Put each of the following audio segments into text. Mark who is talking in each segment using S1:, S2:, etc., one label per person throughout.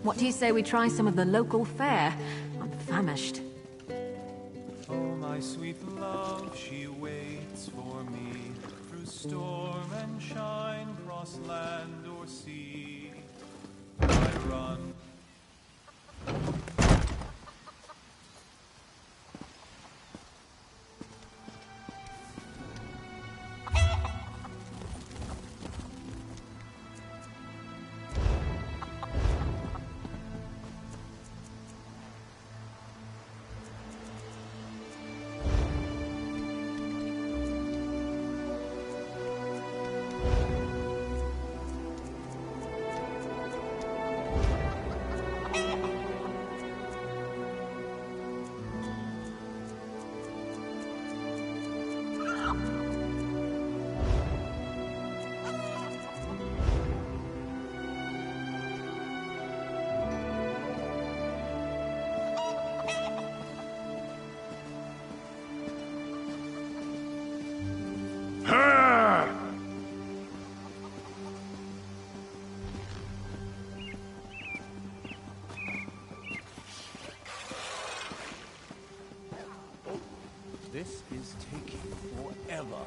S1: What do you say we try some of the local fare? I'm famished.
S2: Oh, my sweet love, she waits for me through storm and shine, cross land or sea. I run. This is taking forever.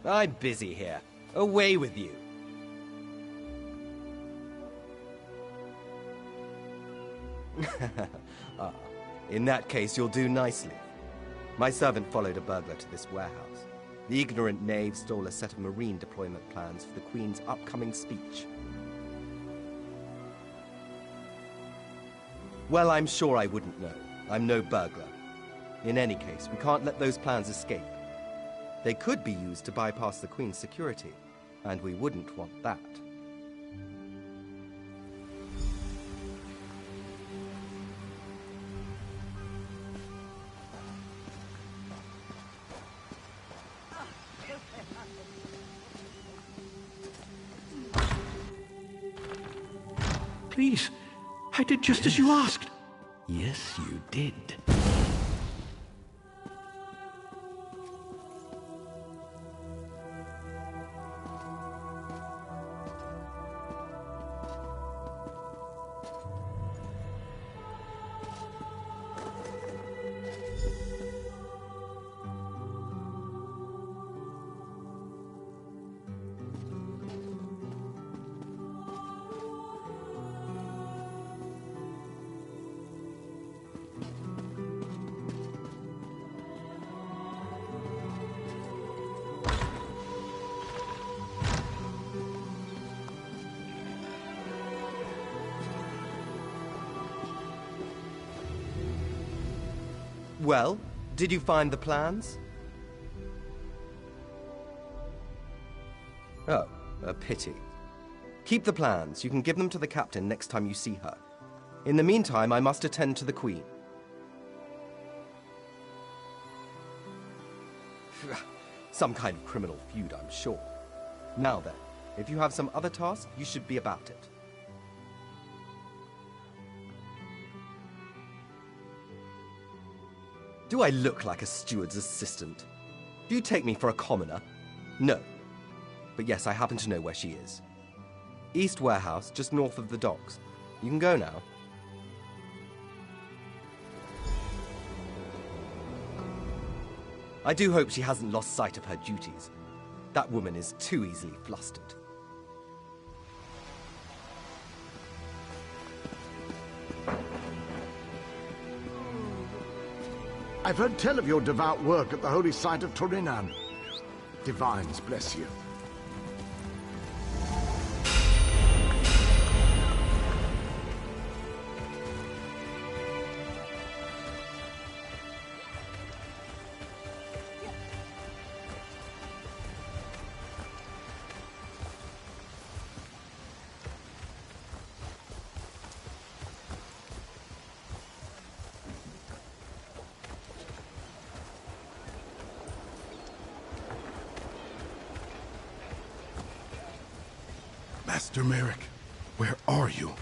S3: I'm busy here. Away with you. In that case, you'll do nicely. My servant followed a burglar to this warehouse. The ignorant knave stole a set of marine deployment plans for the Queen's upcoming speech. Well, I'm sure I wouldn't know. I'm no burglar. In any case, we can't let those plans escape. They could be used to bypass the Queen's security, and we wouldn't want that.
S4: Please, I did just as you asked.
S5: Yes, you did.
S3: Well, did you find the plans? Oh, a pity. Keep the plans. You can give them to the captain next time you see her. In the meantime, I must attend to the Queen. Some kind of criminal feud, I'm sure. Now then, if you have some other task, you should be about it. Do I look like a steward's assistant? Do you take me for a commoner? No. But yes, I happen to know where she is. East Warehouse, just north of the docks. You can go now. I do hope she hasn't lost sight of her duties. That woman is too easily flustered.
S4: I've heard tell of your devout work at the holy site of Torinan. Divines bless you.
S6: Master Merrick, where are you?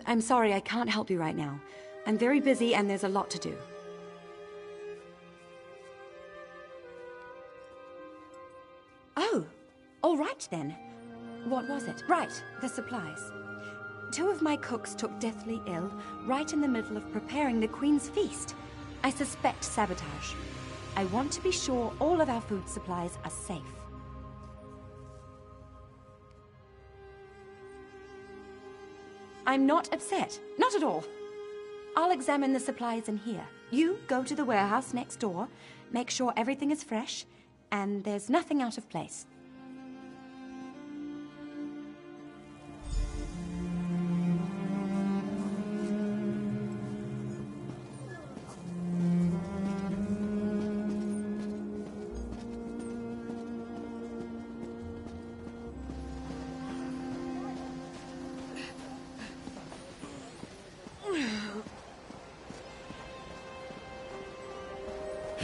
S7: I'm sorry, I can't help you right now. I'm very busy and there's a lot to do. Oh, all right then. What was it? Right, the supplies. 2 of my cooks took deathly ill right in the middle of preparing the Queen's feast. I suspect sabotage. I want to be sure all of our food supplies are safe. I'm not upset. Not at all. I'll examine the supplies in here. You go to the warehouse next door, make sure everything is fresh, and there's nothing out of place.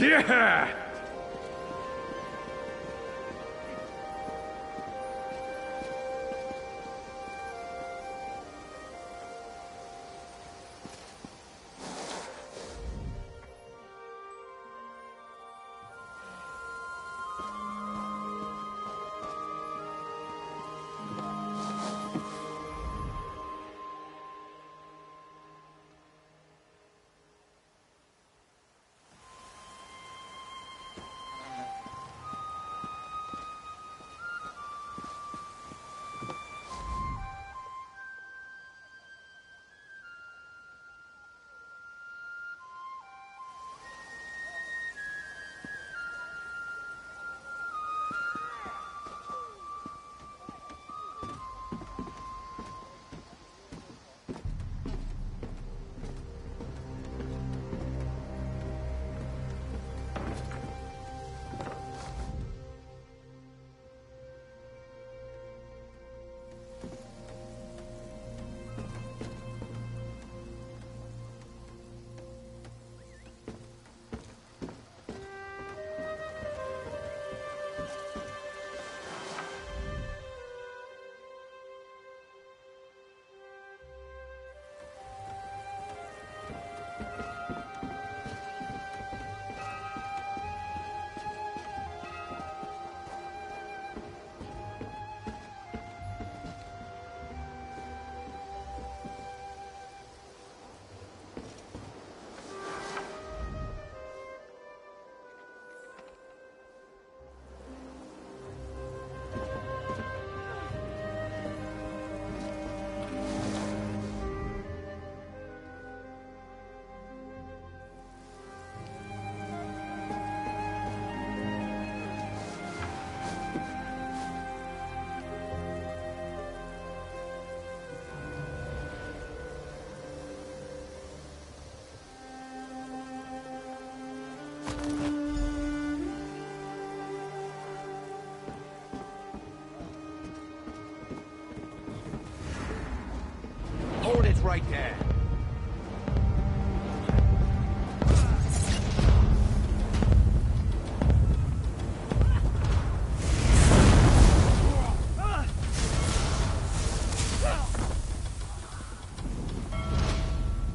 S6: Yeah!
S5: Hold it right there.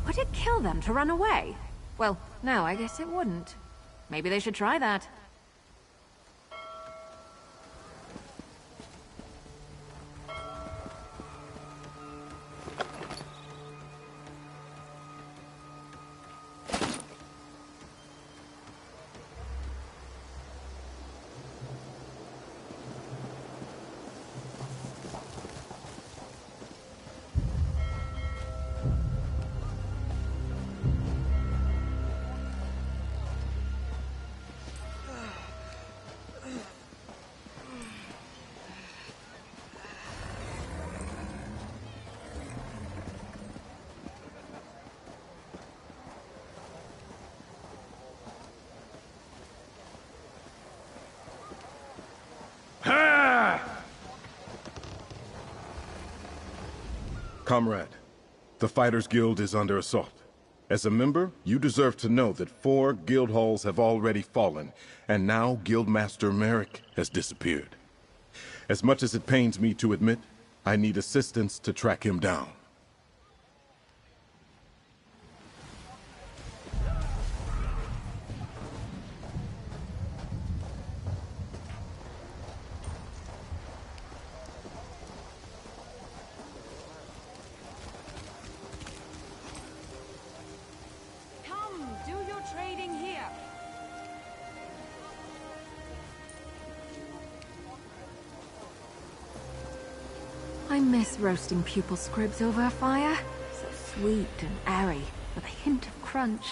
S1: Would it kill them to run away? Well, no, I guess it wouldn't. Maybe they should try that.
S6: Comrade, the Fighters Guild is under assault. As a member, you deserve to know that 4 guild halls have already fallen, and now Guildmaster Merrick has disappeared. As much as it pains me to admit, I need assistance to track him down.
S1: I miss roasting pupil scribs over a fire. So sweet and airy, with a hint of crunch.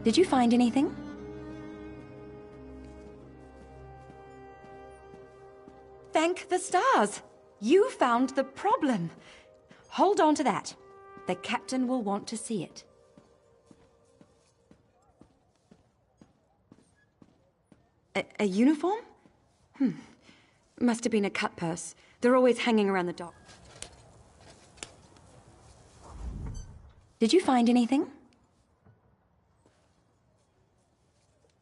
S7: Did you find anything? Thank the stars! You found the problem. Hold on to that. The captain will want to see it. A uniform? Must have been a cut purse. They're always hanging around the dock. Did you find anything?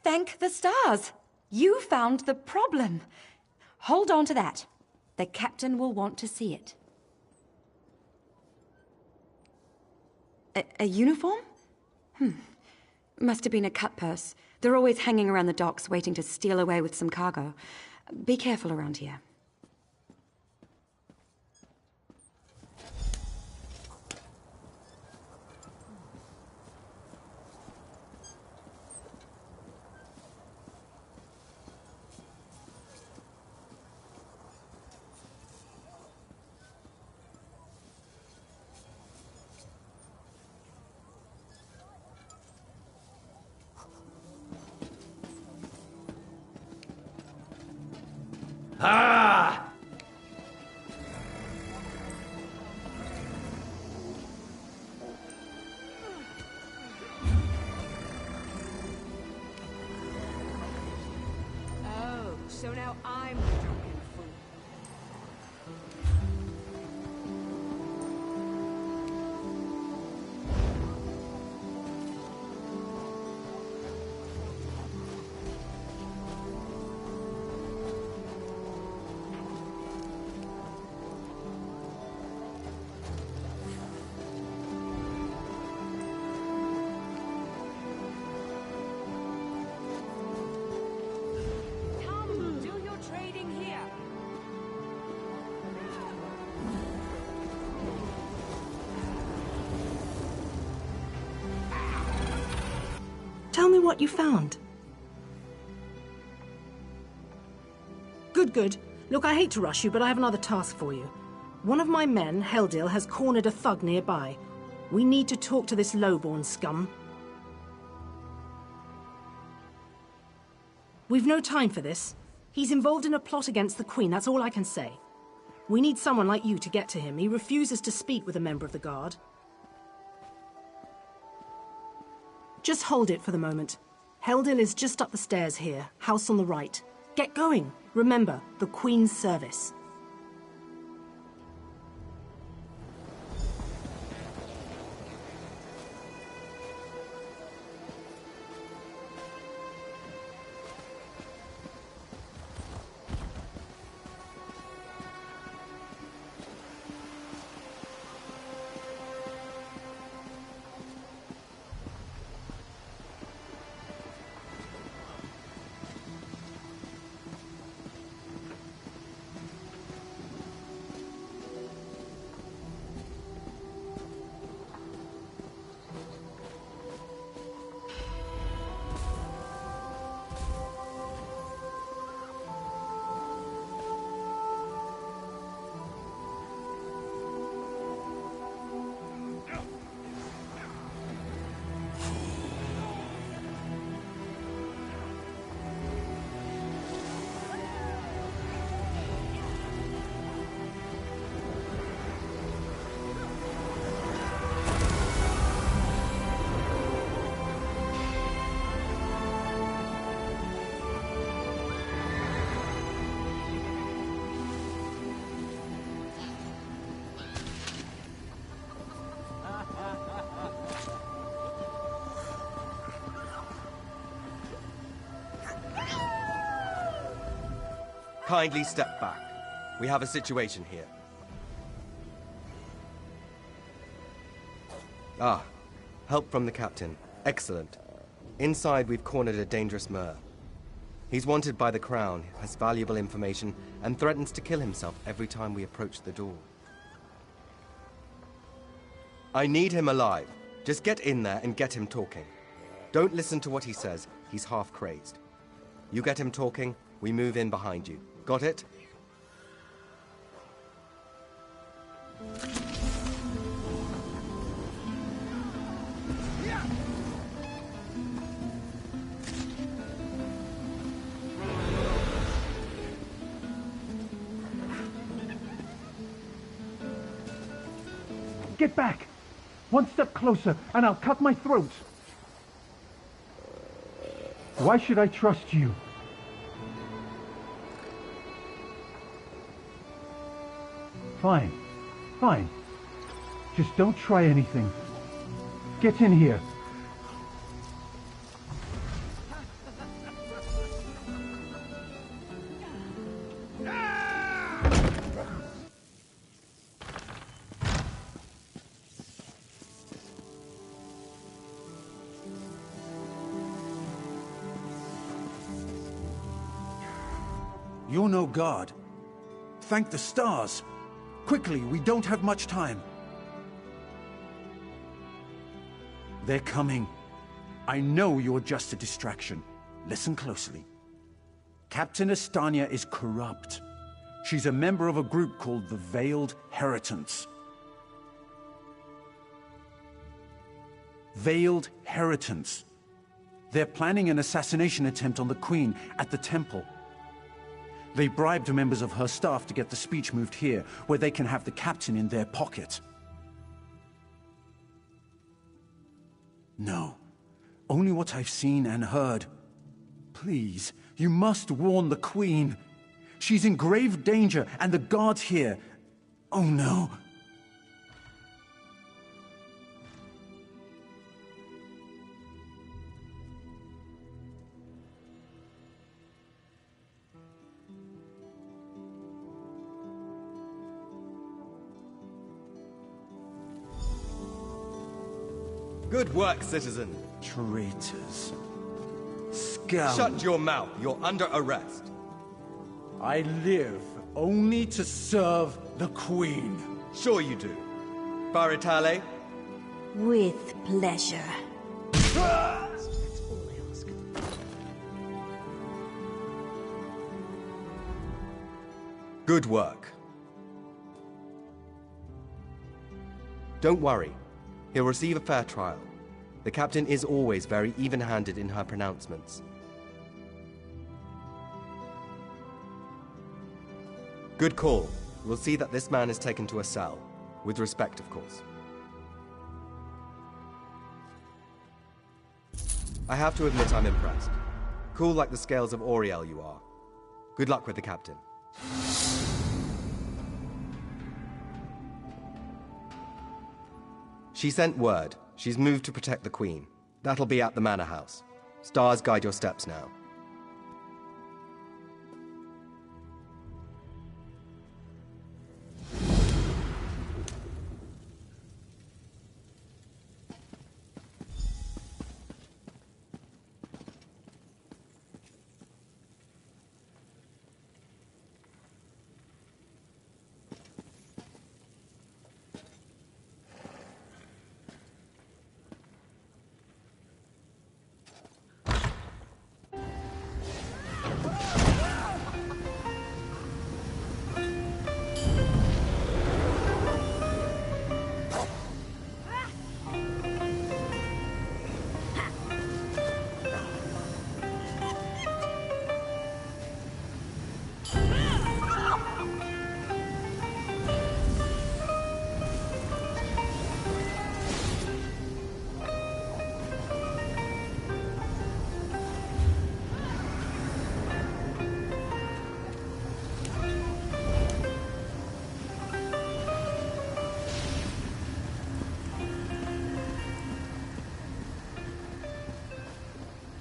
S7: Thank the stars! You found the problem. Hold on to that. The captain will want to see it. A uniform? Must have been a cut purse. They're always hanging around the docks waiting to steal away with some cargo. Be careful around here.
S5: Ah!
S1: Oh, so now I'm the drunken fool. Come, do your trading here.
S8: Tell me what you found. Good. Look, I hate to rush you, but I have another task for you. One of my men, Heldil, has cornered a thug nearby. We need to talk to this lowborn scum. We've no time for this. He's involved in a plot against the Queen, that's all I can say. We need someone like you to get to him. He refuses to speak with a member of the Guard. Just hold it for the moment. Heldil is just up the stairs here, house on the right. Get going. Remember, the Queen's service.
S3: Kindly step back. We have a situation here. Ah, help from the captain. Excellent. Inside, we've cornered a dangerous Mer. He's wanted by the Crown, has valuable information, and threatens to kill himself every time we approach the door. I need him alive. Just get in there and get him talking. Don't listen to what he says. He's half crazed. You get him talking, we move in behind you. Got it?
S5: Get back! One step closer, and I'll cut my throat! Why should I trust you? Fine. Fine. Just don't try anything. Get in here.
S9: You're no god. Thank the stars. Quickly, we don't have much time. They're coming. I know you're just a distraction. Listen closely. Captain Estania is corrupt. She's a member of a group called the Veiled Heritants. Veiled Heritants. They're planning an assassination attempt on the Queen at the temple. They bribed members of her staff to get the speech moved here, where they can have the captain in their pocket. No, only what I've seen and heard. Please, you must warn the Queen. She's in grave danger, and the guards here. Oh no.
S3: Good work, citizen.
S9: Traitors. Scum.
S3: Shut your mouth. You're under arrest.
S9: I live only to serve the Queen.
S3: Sure you do. Baritale?
S10: With pleasure.
S3: Good work. Don't worry. He'll receive a fair trial. The captain is always very even-handed in her pronouncements. Good call. We'll see that this man is taken to a cell. With respect, of course. I have to admit I'm impressed. Cool like the scales of Auriel you are. Good luck with the captain. She sent word. She's moved to protect the Queen. That'll be at the Manor House. Stars guide your steps now.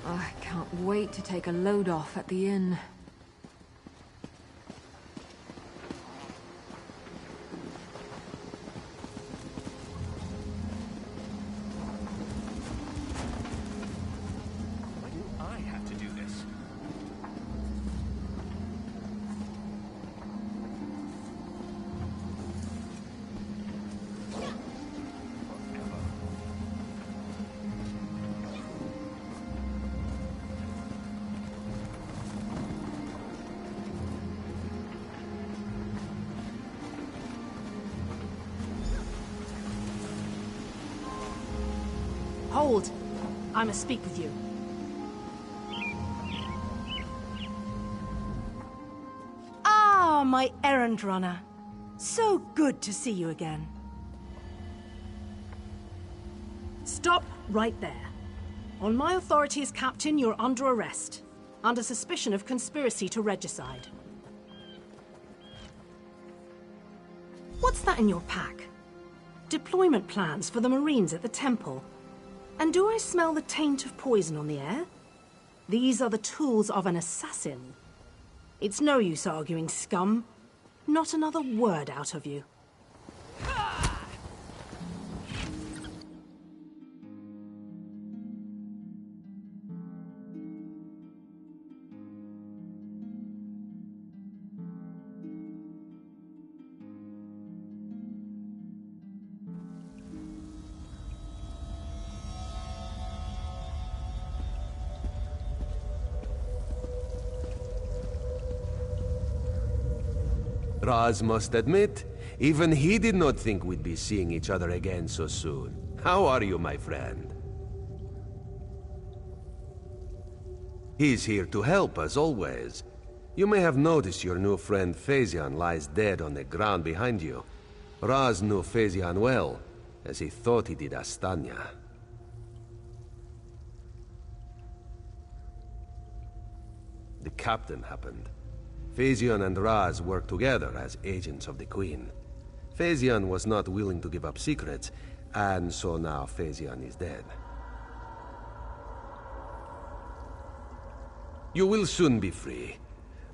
S1: I can't wait to take a load off at the inn.
S5: Why do I have to do this?
S8: Hold! I must speak with you. Ah, my errand runner. So good to see you again. Stop right there. On my authority as captain, you're under arrest. Under suspicion of conspiracy to regicide. What's that in your pack? Deployment plans for the Marines at the temple. And do I smell the taint of poison on the air? These are the tools of an assassin. It's no use arguing, scum. Not another word out of you.
S11: Raz must admit, even he did not think we'd be seeing each other again so soon. How are you, my friend? He's here to help, as always. You may have noticed your new friend Phaezion lies dead on the ground behind you. Raz knew Phaezion well, as he thought he did Astanya. The captain happened. Phaezion and Raz worked together as agents of the Queen. Phaezion was not willing to give up secrets, and so now Phaezion is dead. You will soon be free.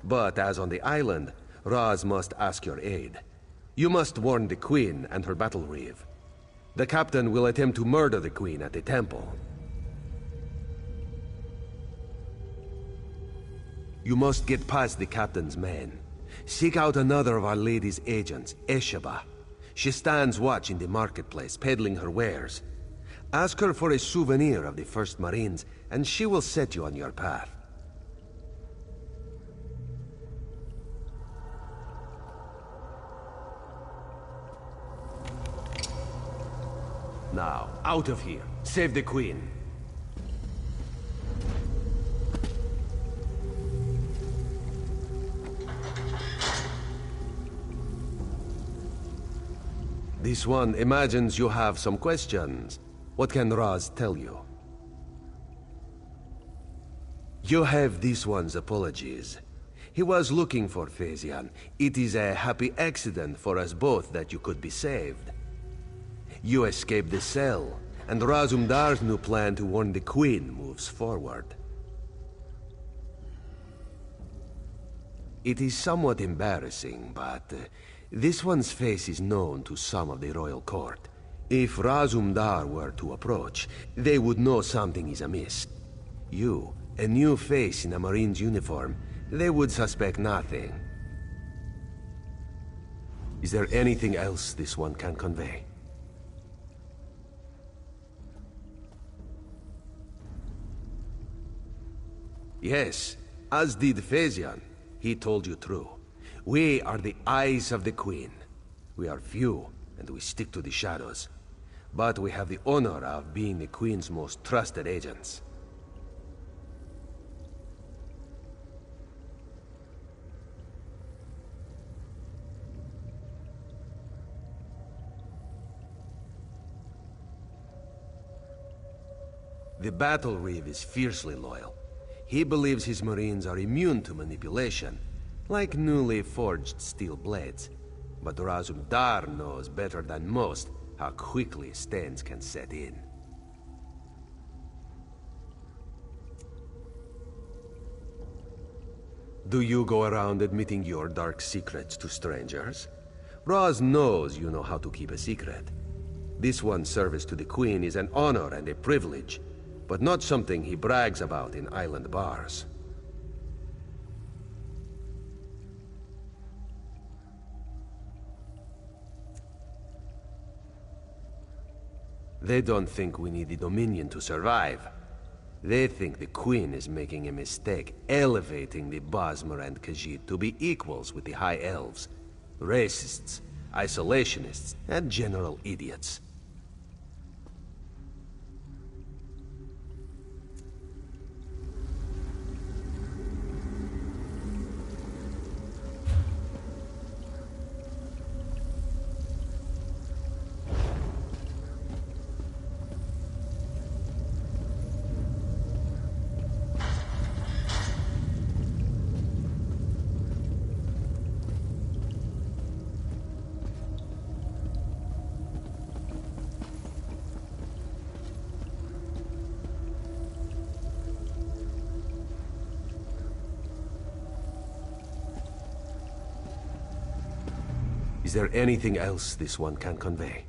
S11: But as on the island, Raz must ask your aid. You must warn the Queen and her battle reeve. The captain will attempt to murder the Queen at the temple. You must get past the captain's men. Seek out another of Our Lady's agents, Esheba. She stands watch in the marketplace, peddling her wares. Ask her for a souvenir of the First Marines, and she will set you on your path. Now, out of here. Save the Queen. This one imagines you have some questions. What can Raz tell you? You have this one's apologies. He was looking for Phaezion. It is a happy accident for us both that you could be saved. You escaped the cell, and Razumdar's new plan to warn the Queen moves forward. It is somewhat embarrassing, but this one's face is known to some of the royal court. If Razumdar were to approach, they would know something is amiss. You, a new face in a Marine's uniform, they would suspect nothing. Is there anything else this one can convey? Yes, as did Phaezion. He told you true. We are the eyes of the Queen. We are few, and we stick to the shadows. But we have the honor of being the Queen's most trusted agents. The Battle Reeve is fiercely loyal. He believes his Marines are immune to manipulation, like newly forged steel blades. But Razumdar knows better than most how quickly stains can set in. Do you go around admitting your dark secrets to strangers? Raz knows you know how to keep a secret. This one's service to the Queen is an honor and a privilege, but not something he brags about in island bars. They don't think we need the Dominion to survive. They think the Queen is making a mistake, elevating the Bosmer and Khajiit to be equals with the High Elves. Racists, isolationists, and general idiots. Is there anything else this one can convey?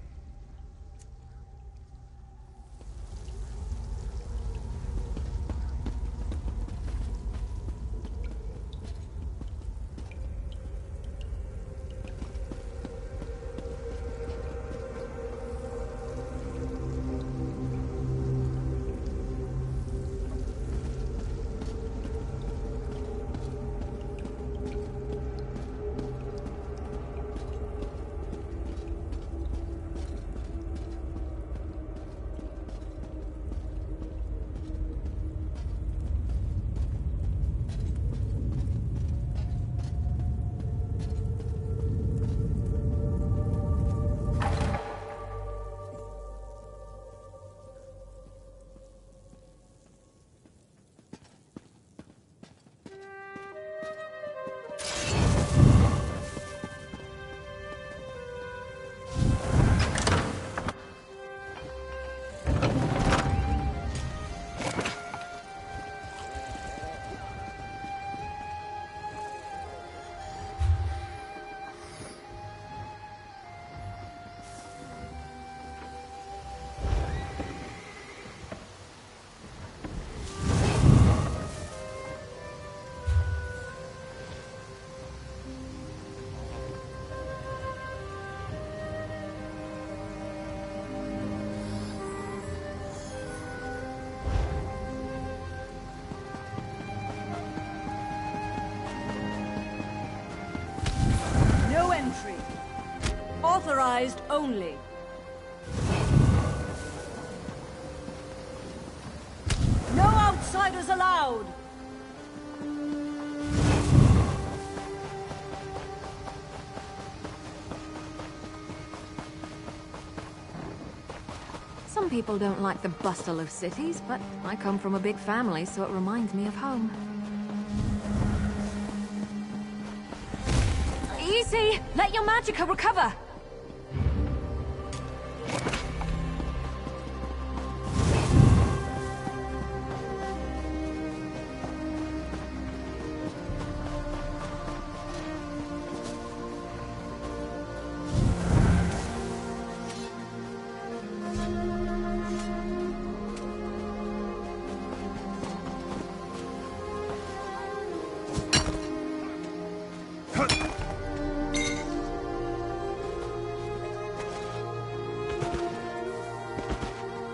S12: Authorized only. No outsiders allowed!
S1: Some people don't like the bustle of cities, but I come from a big family, so it reminds me of home. Easy! Let your magicka recover!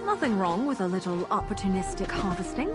S1: Nothing wrong with a little opportunistic harvesting.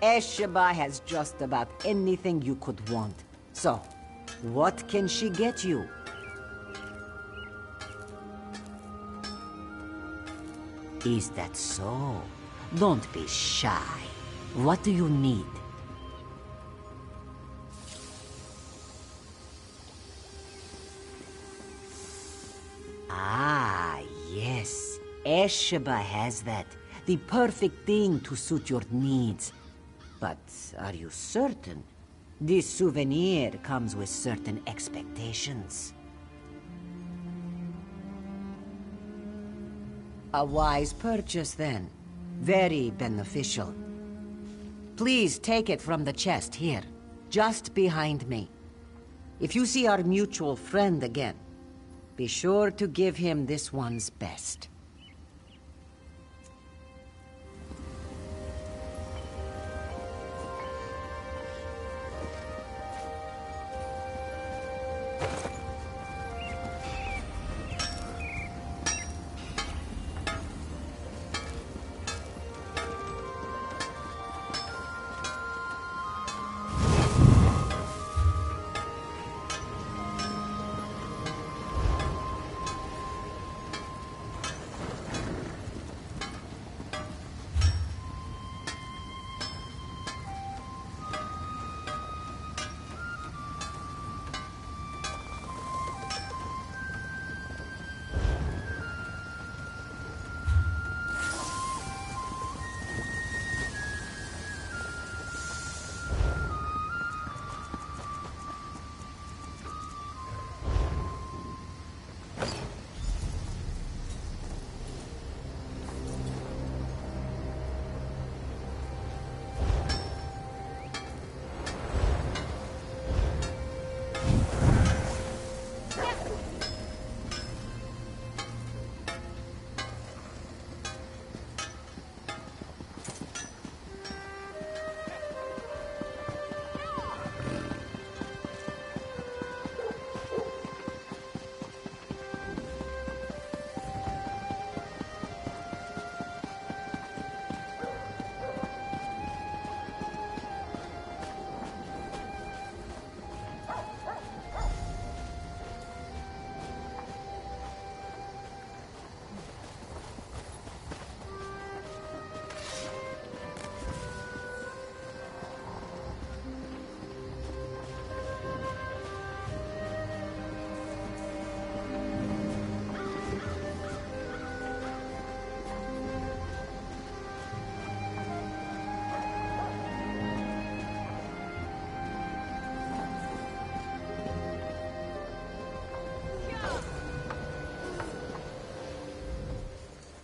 S12: Esheba has just about anything you could want. So, what can she get you? Is that so? Don't be shy. What do you need? Ah, yes. Esheba has that. The perfect thing to suit your needs. But are you certain? This souvenir comes with certain expectations. A wise purchase, then. Very beneficial. Please take it from the chest here, just behind me. If you see our mutual friend again, be sure to give him this one's best.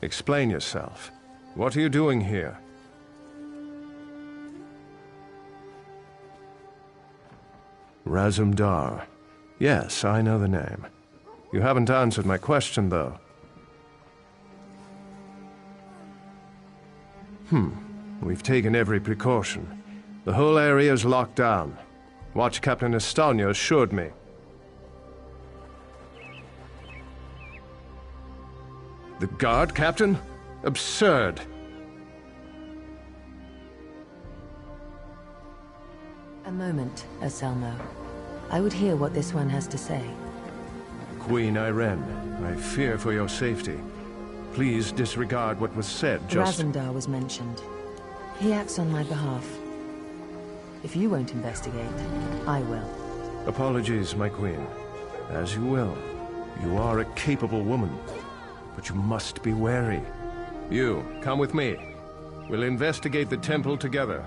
S13: Explain yourself. What are you doing here? Razumdar. Yes, I know the name. You haven't answered my question, though. We've taken every precaution. The whole area is locked down. Watch Captain Estonia assured me. The guard, Captain? Absurd.
S14: A moment, Anselmo. I would hear what this one has to say.
S13: Queen Irene, I fear for your safety. Please disregard what was said, just—
S14: Razumdar was mentioned. He acts on my behalf. If you won't investigate, I will.
S13: Apologies, my queen. As you will. You are a capable woman. But you must be wary. You, come with me. We'll investigate the temple together.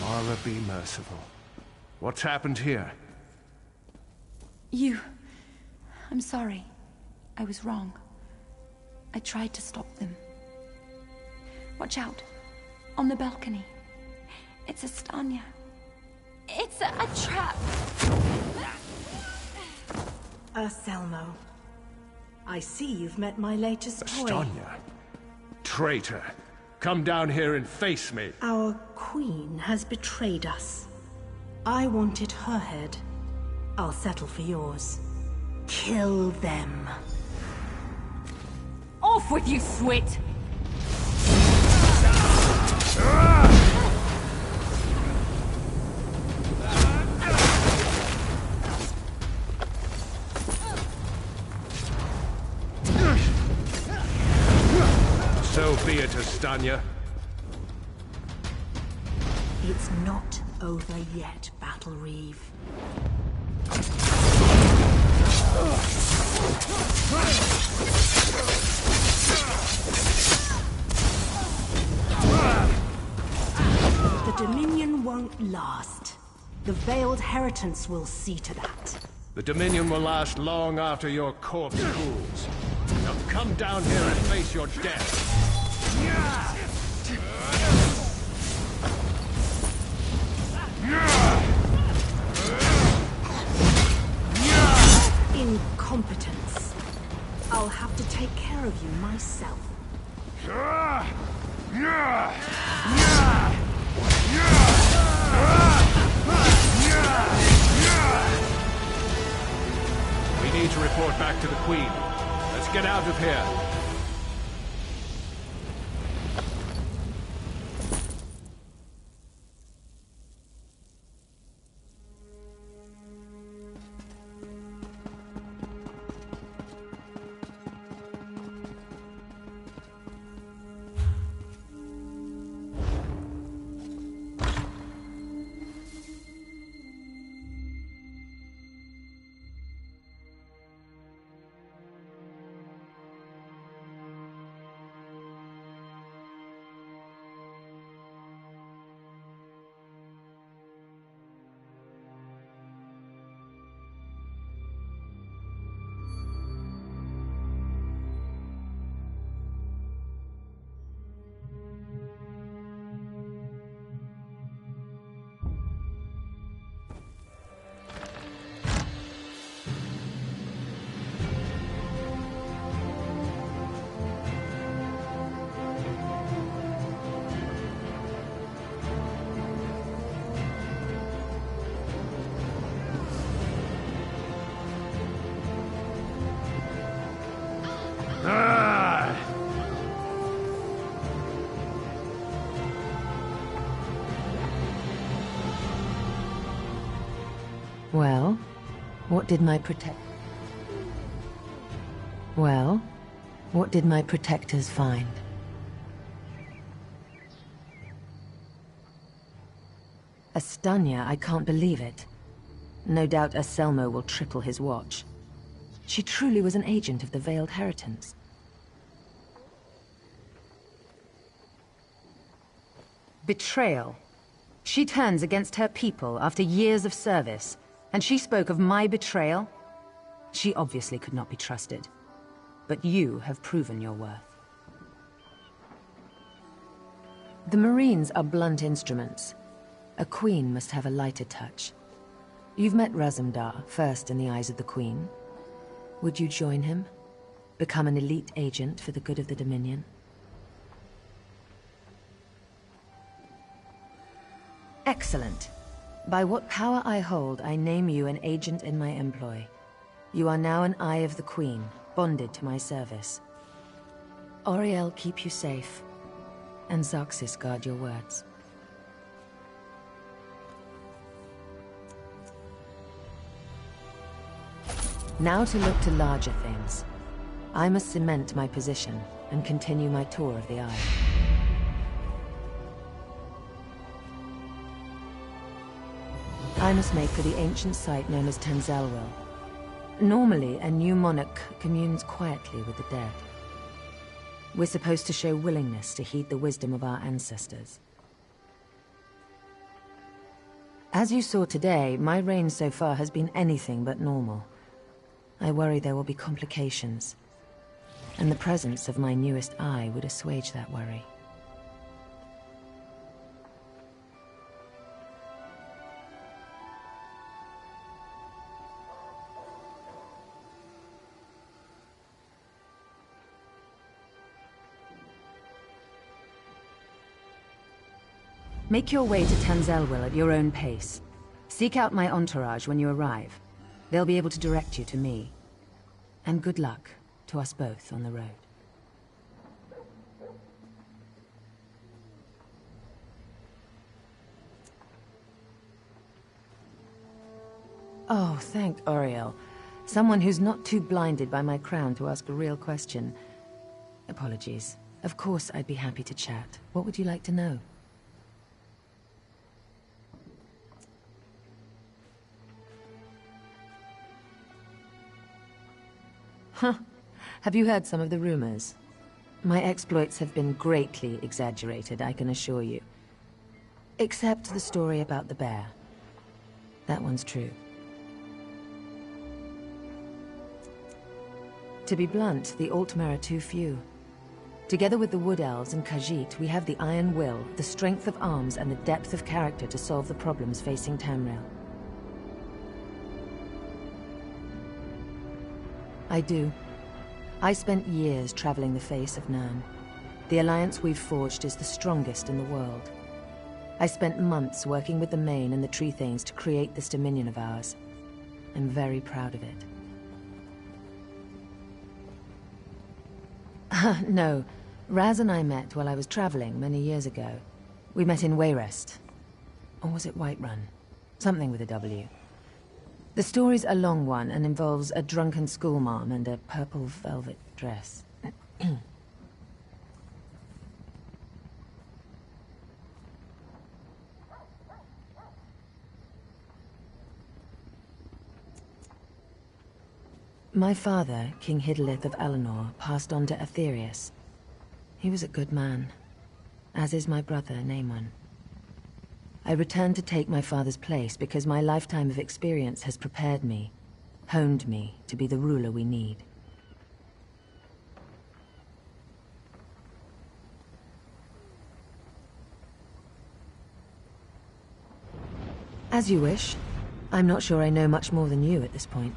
S13: Mara, be merciful. What's happened here?
S7: I'm sorry. I was wrong. I tried to stop them. Watch out. On the balcony. It's Estania. It's a trap!
S8: Selmo. I see you've met my latest toy.
S13: Estania? Traitor! Come down here and face me!
S8: Our queen has betrayed us. I wanted her head. I'll settle for yours. Kill them.
S1: Off with you, Swit!
S13: So be it, Estania.
S8: It's not over yet, Battle Reeve. The Dominion won't last. The Veiled Heritance will see to that.
S13: The Dominion will last long after your corpse cools. Now come down here and face your death.
S8: Incompetence. I'll have to take care of you myself.
S13: We need to report back to the Queen. Let's get out of here.
S14: Well, what did my protectors find? Estania, I can't believe it. No doubt Anselmo will triple his watch. She truly was an agent of the Veiled Heritance.
S15: Betrayal. She turns against her people after years of service, and she spoke of my betrayal? She obviously could not be trusted. But you have proven your worth.
S14: The Marines are blunt instruments. A queen must have a lighter touch. You've met Razumdar, first in the eyes of the Queen. Would you join him? Become an elite agent for the good of the Dominion? Excellent. By what power I hold, I name you an agent in my employ. You are now an eye of the Queen, bonded to my service. Oriel keep you safe, and Xaxis guard your words. Now to look to larger things. I must cement my position and continue my tour of the Isle. I must make for the ancient site known as Tenzelwil. Normally, a new monarch communes quietly with the dead. We're supposed to show willingness to heed the wisdom of our ancestors. As you saw today, my reign so far has been anything but normal. I worry there will be complications, and the presence of my newest eye would assuage that worry.
S15: Make your way to Tanzelwil at your own pace. Seek out my entourage when you arrive. They'll be able to direct you to me. And good luck to us both on the road.
S14: Oh, thank Oriel. Someone who's not too blinded by my crown to ask a real question. Apologies. Of course I'd be happy to chat. What would you like to know? Huh. Have you heard some of the rumors? My exploits have been greatly exaggerated, I can assure you. Except the story about the bear. That one's true. To be blunt, the Altmer are too few. Together with the Wood Elves and Khajiit, we have the iron will, the strength of arms, and the depth of character to solve the problems facing Tamriel. I do. I spent years traveling the face of Nirn. The alliance we've forged is the strongest in the world. I spent months working with the Main and the Tree Thanes to create this dominion of ours. I'm very proud of it. No, Raz and I met while I was traveling many years ago. We met in Wayrest. Or was it Whiterun? Something with a W. The story's a long one and involves a drunken schoolmarm and a purple velvet dress. My father, King Hidalith of Alinor, passed on to Aetherius. He was a good man, as is my brother, Naemon. I returned to take my father's place because my lifetime of experience has prepared me, honed me to be the ruler we need. As you wish. I'm not sure I know much more than you at this point.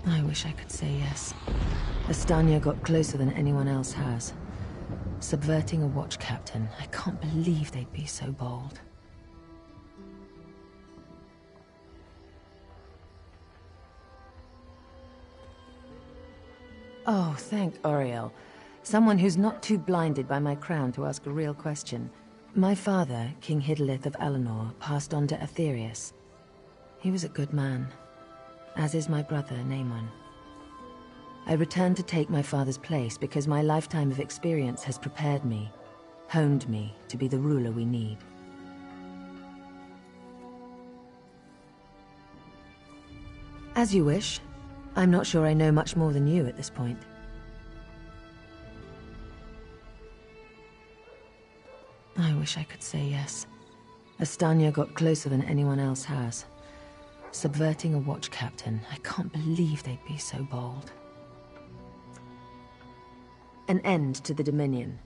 S14: I wish I could say yes. Estania got closer than anyone else has. Subverting a watch captain. I can't believe they'd be so bold. Oh, thank Oriel. Someone who's not too blinded by my crown to ask a real question. My father, King Hidalith of Alinor, passed on to Aetherius. He was a good man, as is my brother, Naemon. I returned to take my father's place because my lifetime of experience has prepared me, honed me to be the ruler we need. As you wish. I'm not sure I know much more than you at this point. I wish I could say yes. Estania got closer than anyone else has. Subverting a watch captain. I can't believe they'd be so bold. An end to the Dominion.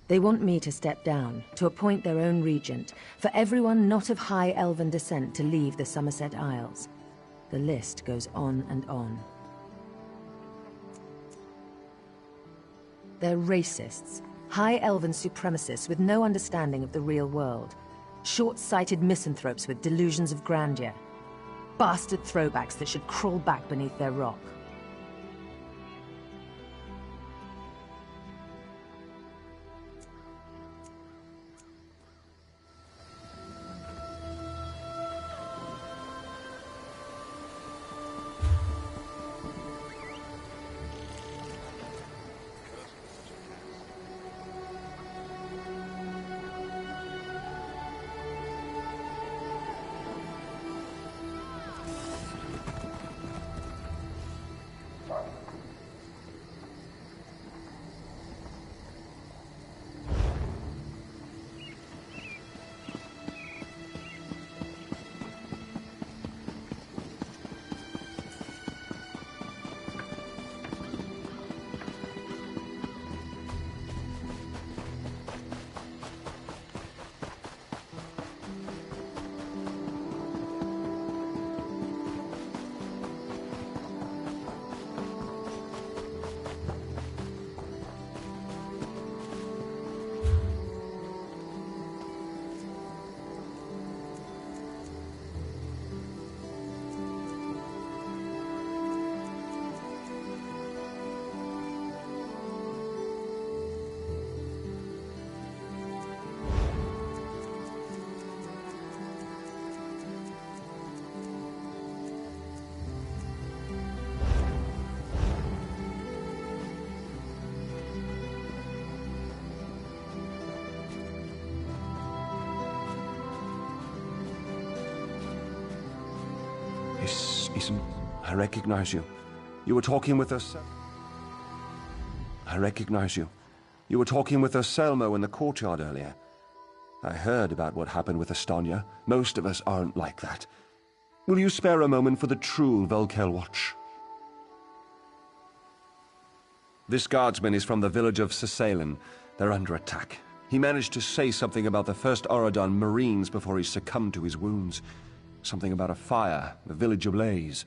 S14: They want me to step down, to appoint their own regent, for everyone not of high elven descent to leave the Somerset Isles. The list goes on and on. They're racists, high elven supremacists with no understanding of the real world. Short-sighted misanthropes with delusions of grandeur. Bastard throwbacks that should crawl back beneath their rock.
S16: Ethan, I recognize you. You were talking with us. I recognize you. You were talking with Selmo in the courtyard earlier. I heard about what happened with Estonia. Most of us aren't like that. Will you spare a moment for the true Volkel watch? This guardsman is from the village of Sicelen. They're under attack. He managed to say something about the first Oradon Marines before he succumbed to his wounds. Something about a fire, the village ablaze.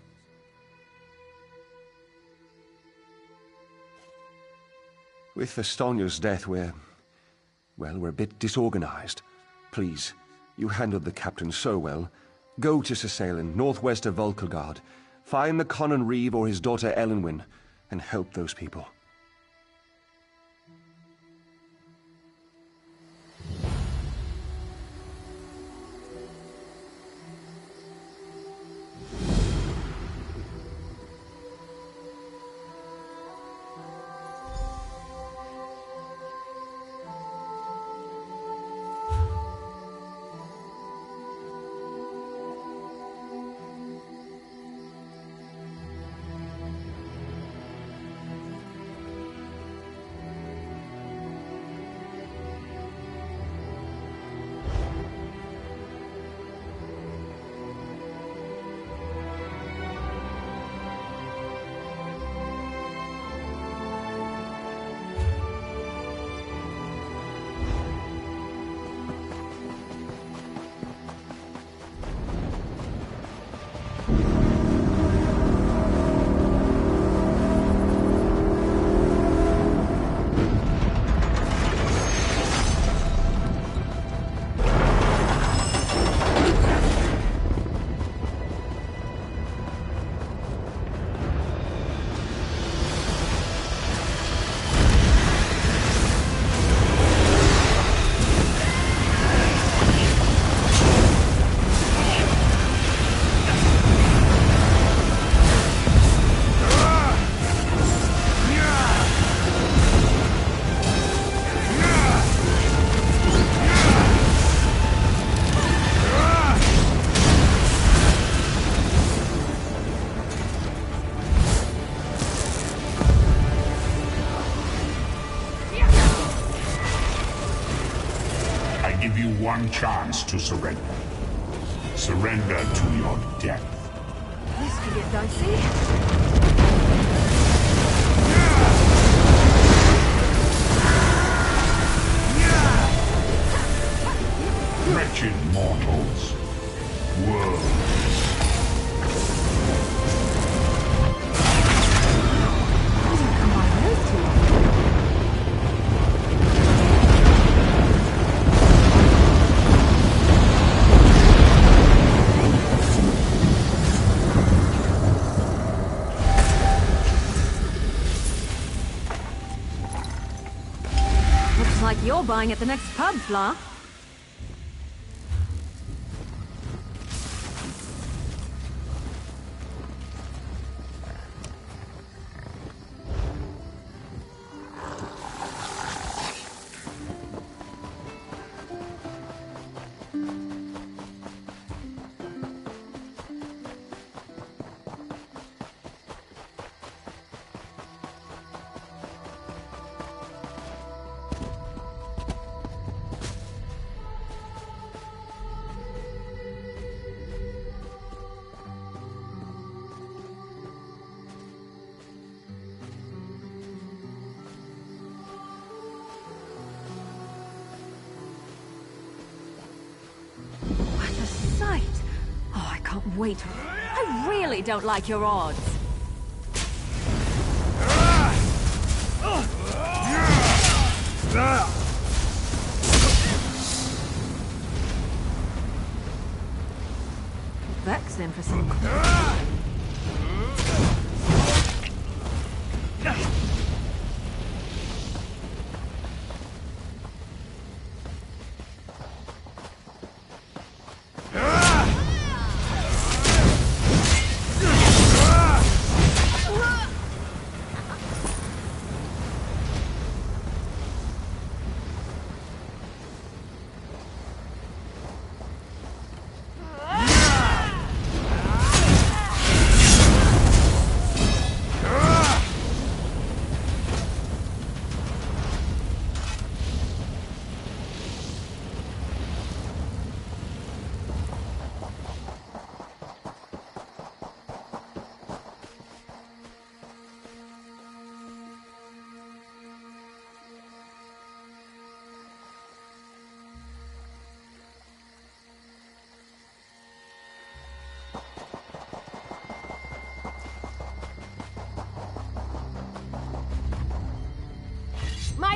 S16: With Estonia's death, we're a bit disorganized. Please, you handled the captain so well. Go to Sicelen, northwest of Volkelgard. Find the Conan Reeve or his daughter Elenwyn, and help those people.
S17: One chance to surrender. Surrender to your death.
S1: This could get dicey.
S17: Wretched mortals. Worlds.
S1: Like you're buying at the next pub, Fla. Wait, I really don't like your odds. Vex in for some.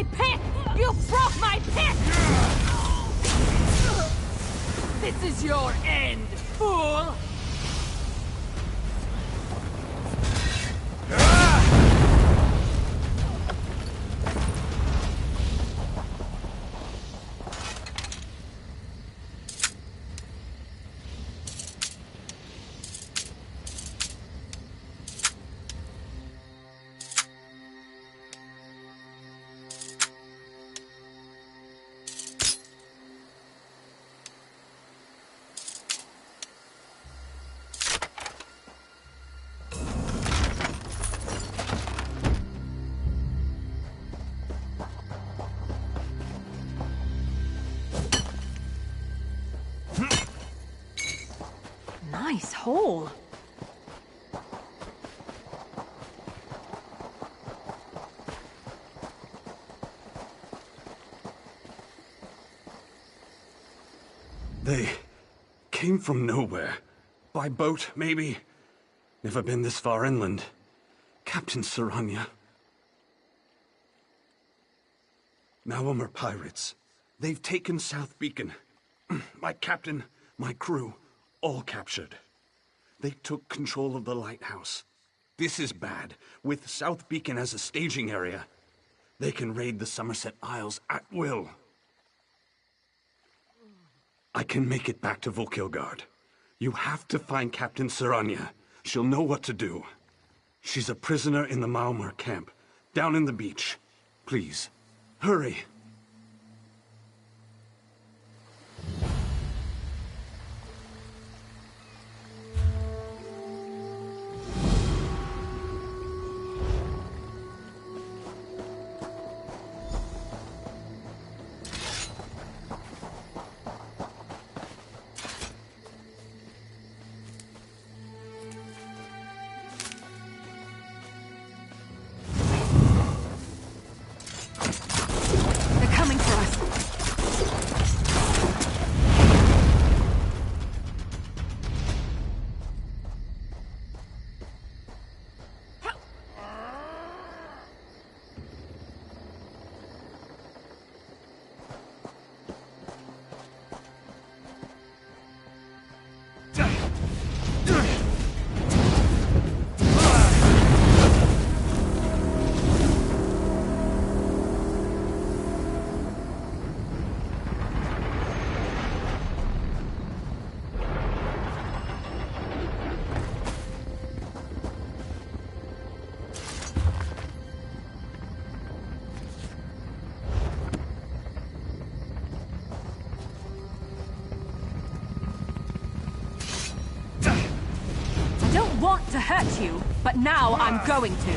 S1: my pick! You broke my pick! This is your end, fool! Nice hole.
S9: They came from nowhere. By boat, maybe. Never been this far inland. Captain Saranya. Malum are pirates. They've taken South Beacon. My captain, my crew, all captured. They took control of the lighthouse. This is bad. With South Beacon as a staging area, they can raid the Somerset Isles at will. I can make it back to Volkilgard. You have to find Captain Saranya. She'll know what to do. She's a prisoner in the Malmar camp, down in the beach. Please, hurry.
S1: To hurt you, but now I'm going to.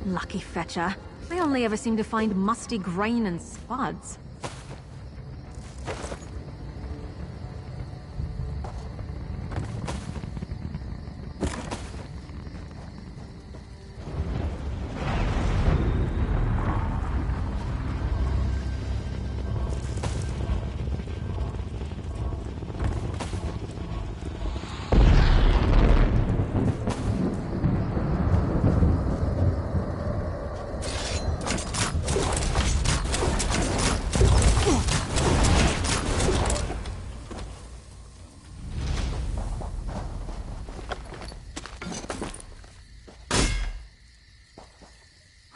S1: Lucky fetcher. I only ever seem to find musty grain and spuds.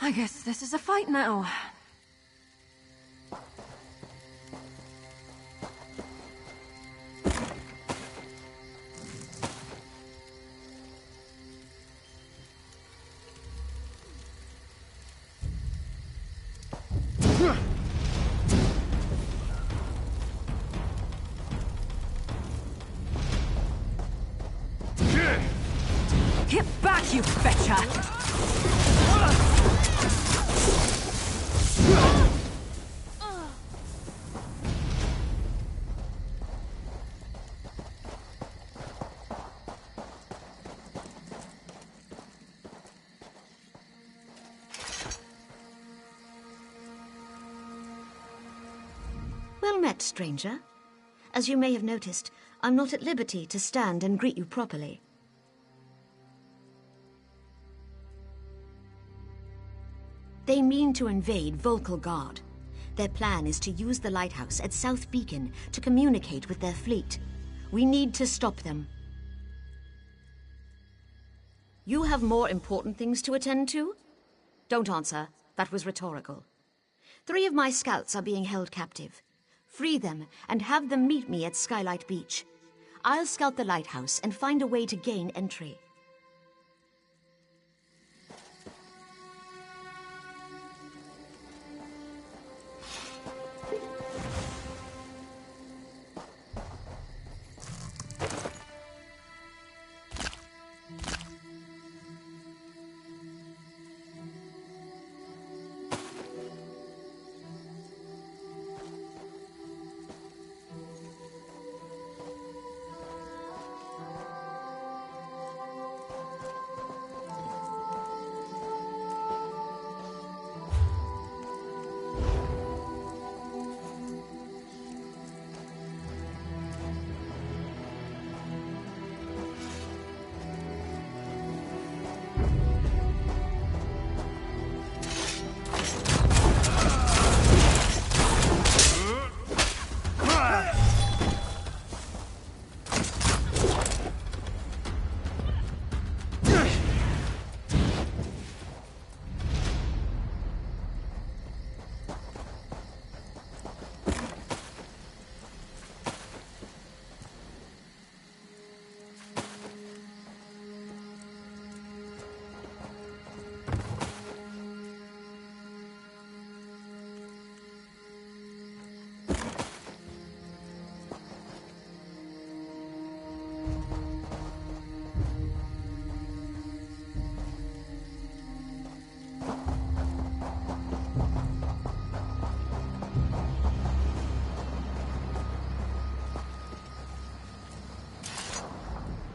S1: I guess this is a fight now.
S7: You betcha!
S10: Well met, stranger. As you may have noticed, I'm not at liberty to stand and greet you properly. They mean to invade Volkelgard. Their plan is to use the lighthouse at South Beacon to communicate with their fleet. We need to stop them. You have more important things to attend to? Don't answer. That was rhetorical. 3 of my scouts are being held captive. Free them and have them meet me at Skylight Beach. I'll scout the lighthouse and find a way to gain entry.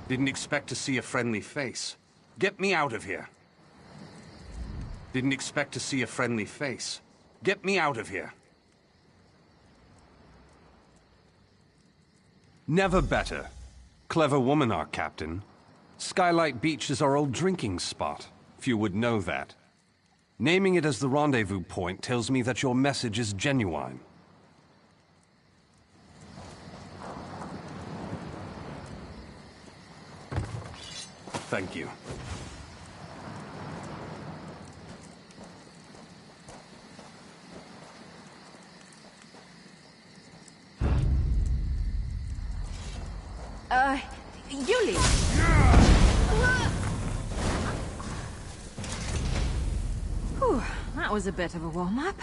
S9: Didn't expect to see a friendly face. Get me out of here. Didn't expect to see a friendly face. Get me out of here. Never better. Clever woman, our captain. Skylight Beach is our old drinking spot. Few would know that. Naming it as the rendezvous point tells me that your message is genuine. Thank you.
S1: Yuli! Whew, that was a bit of a warm-up.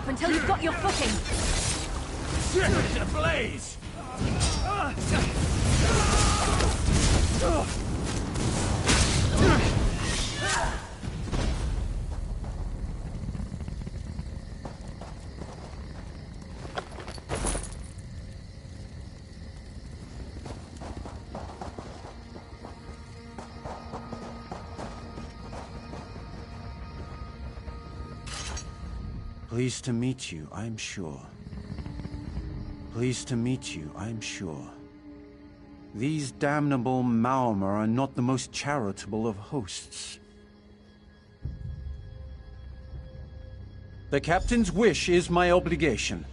S1: Until you've got your footing.
S9: Shit, ablaze! Pleased to meet you, I'm sure. Pleased to meet you, I'm sure. These damnable Maormer are not the most charitable of hosts. The captain's wish is my obligation.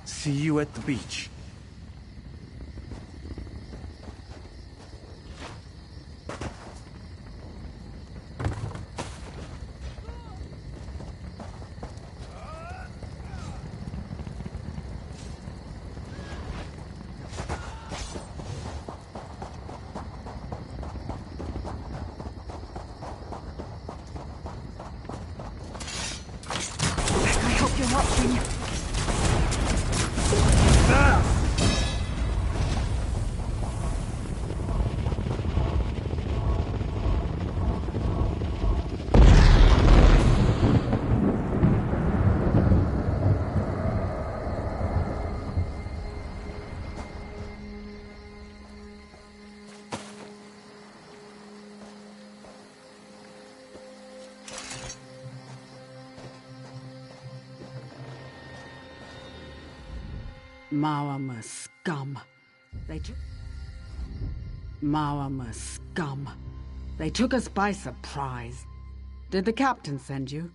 S9: See you at the beach.
S18: Maormer scum. Maormer scum. They took us by surprise. Did the captain send you?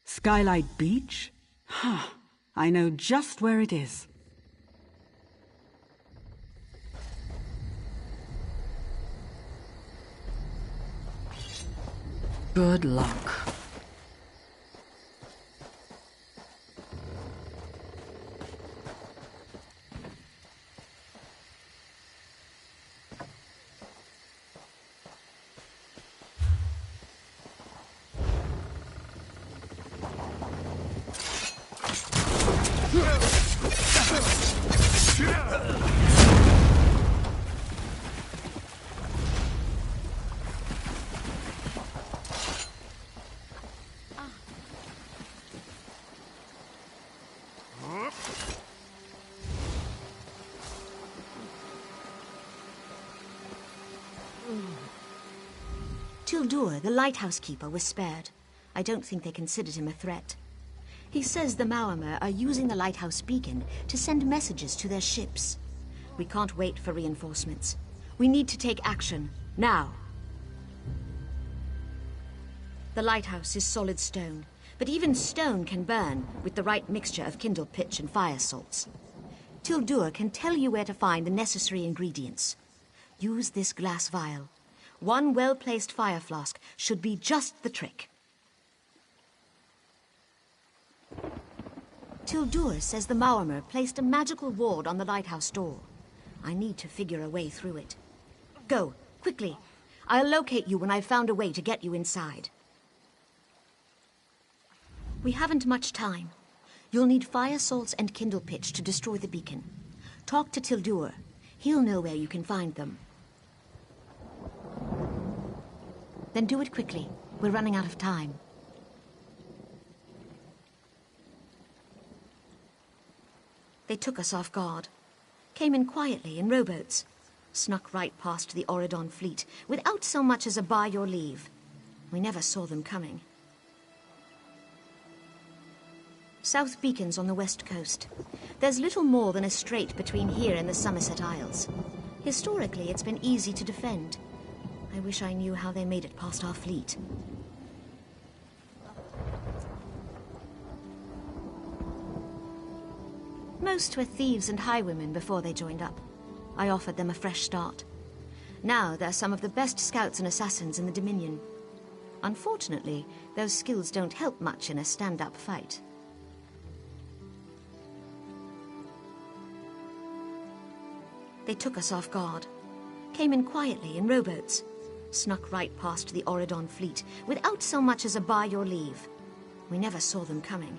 S18: Skylight Beach? Huh. I know just where it is. Good luck.
S10: Tildur, the lighthouse keeper, was spared. I don't think they considered him a threat. He says the Maormer are using the lighthouse beacon to send messages to their ships. We can't wait for reinforcements. We need to take action, now. The lighthouse is solid stone, but even stone can burn with the right mixture of kindle pitch and fire salts. Tildur can tell you where to find the necessary ingredients. Use this glass vial. One well-placed fire flask should be just the trick. Tildur says the Maormer placed a magical ward on the lighthouse door. I need to figure a way through it. Go, quickly. I'll locate you when I've found a way to get you inside. We haven't much time. You'll need fire salts and kindle pitch to destroy the beacon. Talk to Tildur. He'll know where you can find them. Then do it quickly. We're running out of time. They took us off guard. Came in quietly in rowboats. Snuck right past the Auridon fleet without so much as a by your leave. We never saw them coming. South Beacon's on the west coast. There's little more than a strait between here and the Somerset Isles. Historically, it's been easy to defend. I wish I knew how they made it past our fleet. Most were thieves and highwaymen before they joined up. I offered them a fresh start. Now they're some of the best scouts and assassins in the Dominion. Unfortunately, those skills don't help much in a stand-up fight. They took us off guard. Came in quietly in rowboats. Snuck right past the Auridon fleet without so much as a by your leave. We never saw them coming.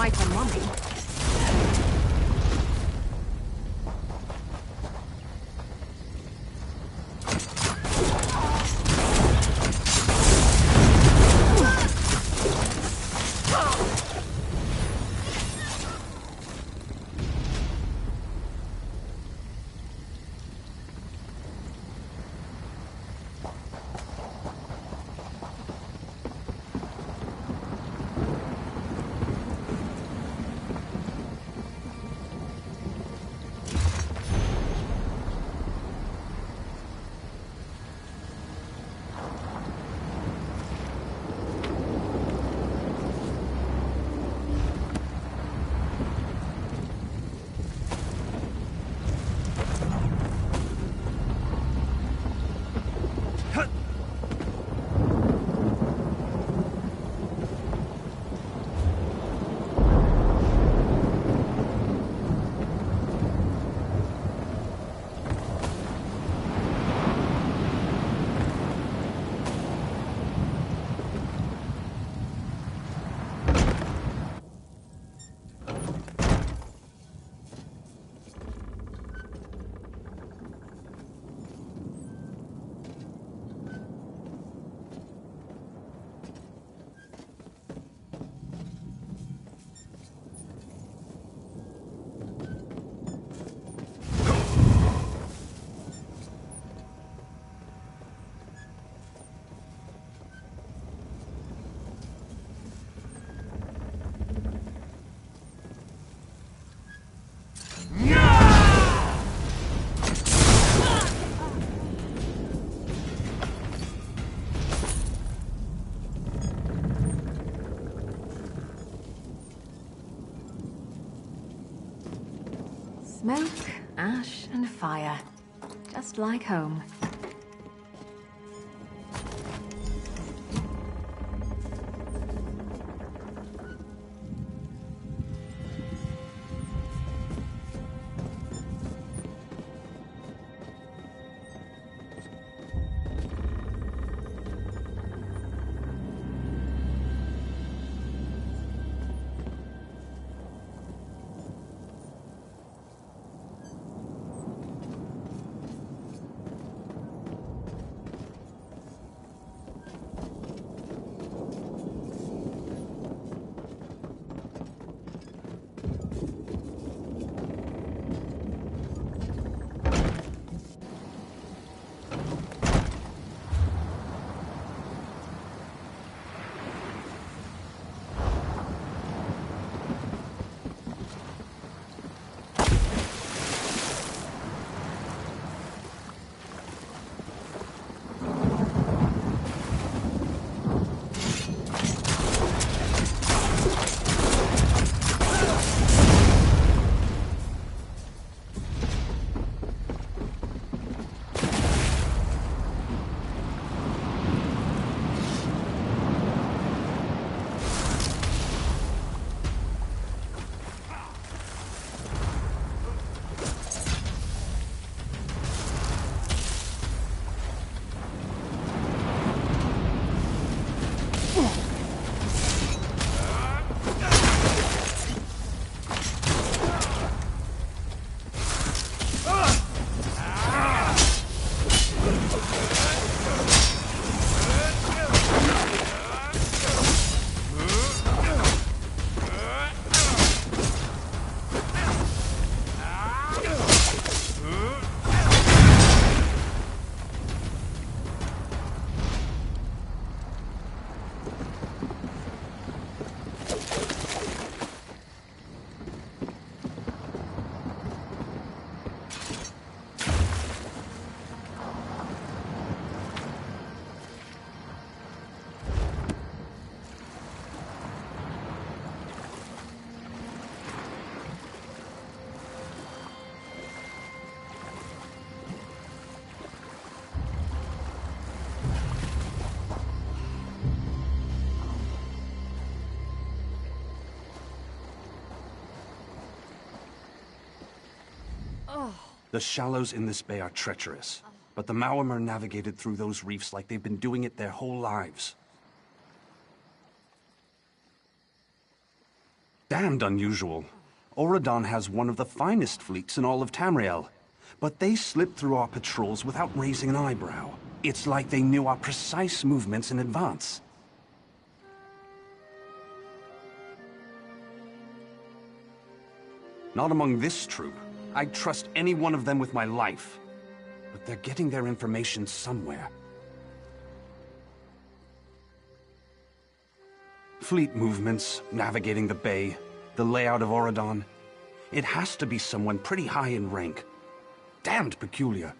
S1: quite a mummy. Smoke, ash, and fire. Just like home.
S19: The shallows in this bay are treacherous, but the Maormer navigated through those reefs like they've been doing it their whole lives. damned unusual. Auradon has one of the finest fleets in all of Tamriel. But they slipped through our patrols without raising an eyebrow. It's like they knew our precise movements in advance. Not among this troop. I'd trust any one of them with my life. But they're getting their information somewhere. Fleet movements, navigating the bay, the layout of Auradon. It has to be someone pretty high in rank. Damned peculiar.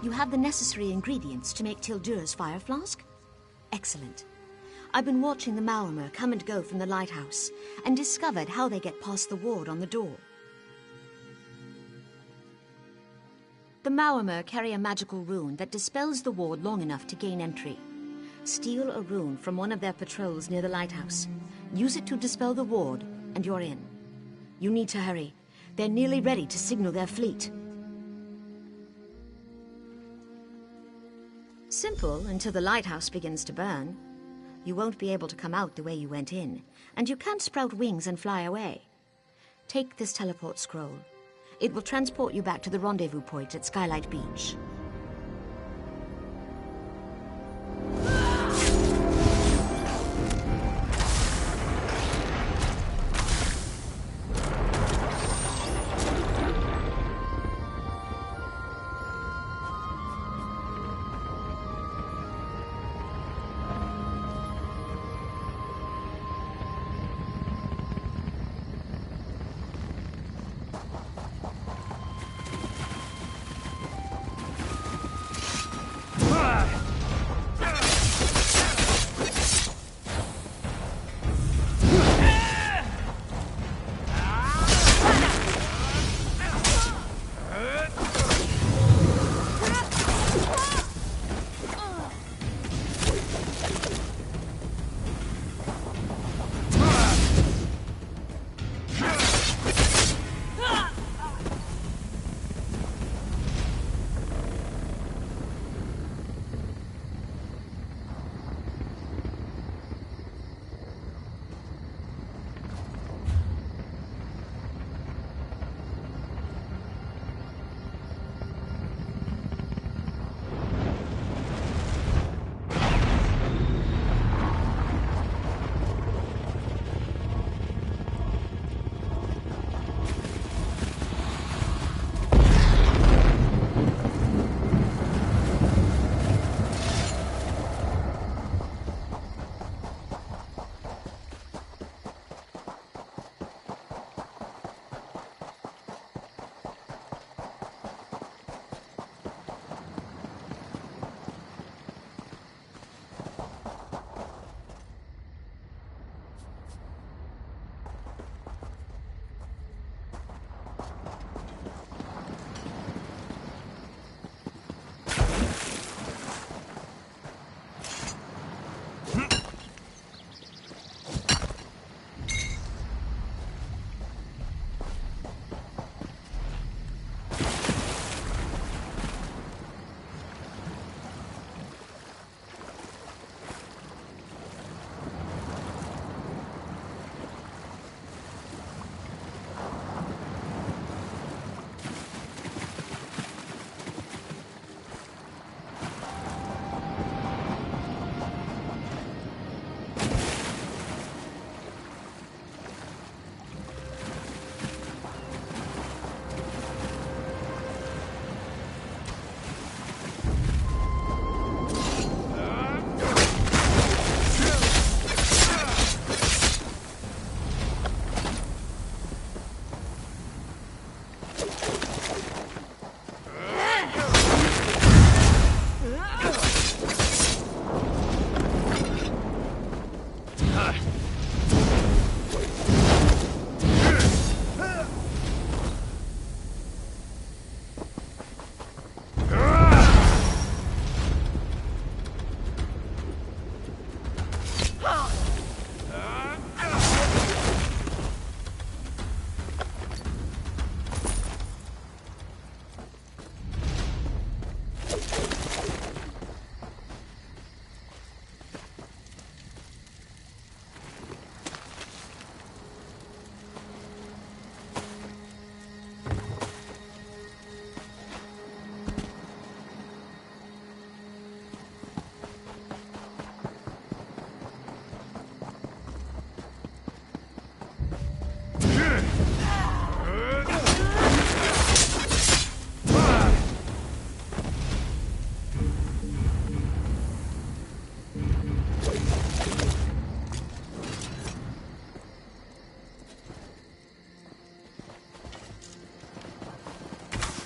S10: You have the necessary ingredients to make Tildur's fire flask? Excellent. I've been watching the Maormer come and go from the lighthouse, and discovered how they get past the ward on the door. The Maormer carry a magical rune that dispels the ward long enough to gain entry. Steal a rune from one of their patrols near the lighthouse. Use it to dispel the ward, and you're in. You need to hurry. They're nearly ready to signal their fleet. Simple until the lighthouse begins to burn. You won't be able to come out the way you went in, and you can't sprout wings and fly away. Take this teleport scroll. It will transport you back to the rendezvous point at Skylight Beach.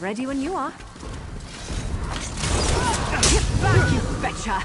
S1: Ready when you are. Get back, you betcha!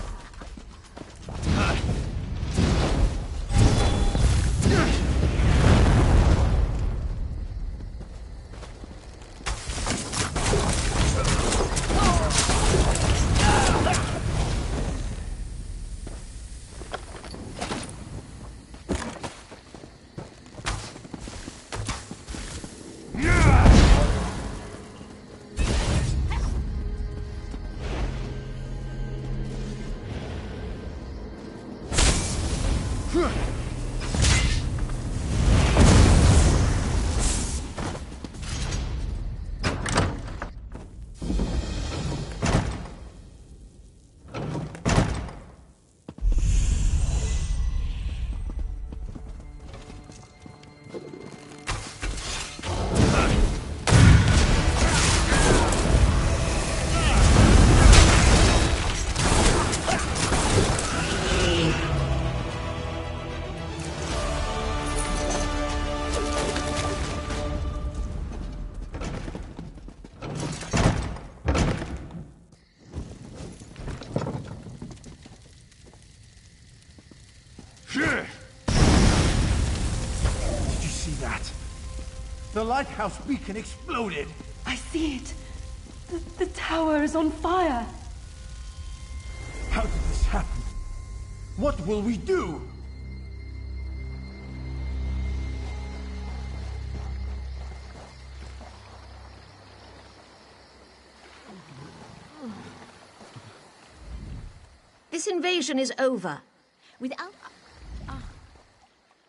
S5: The lighthouse beacon exploded.
S8: I see it. The tower is on fire.
S5: How did this happen? What will we do?
S10: This invasion is over.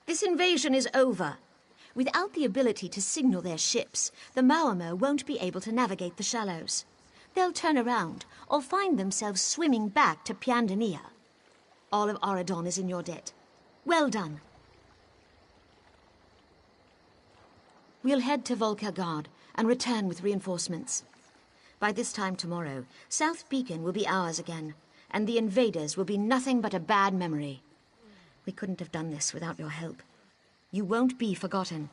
S10: This invasion is over. Without the ability to signal their ships, the Maormer won't be able to navigate the shallows. They'll turn around or find themselves swimming back to Piandania. All of Auradon is in your debt. Well done. We'll head to Volkagard and return with reinforcements. By this time tomorrow, South Beacon will be ours again, and the invaders will be nothing but a bad memory. We couldn't have done this without your help. You won't be forgotten.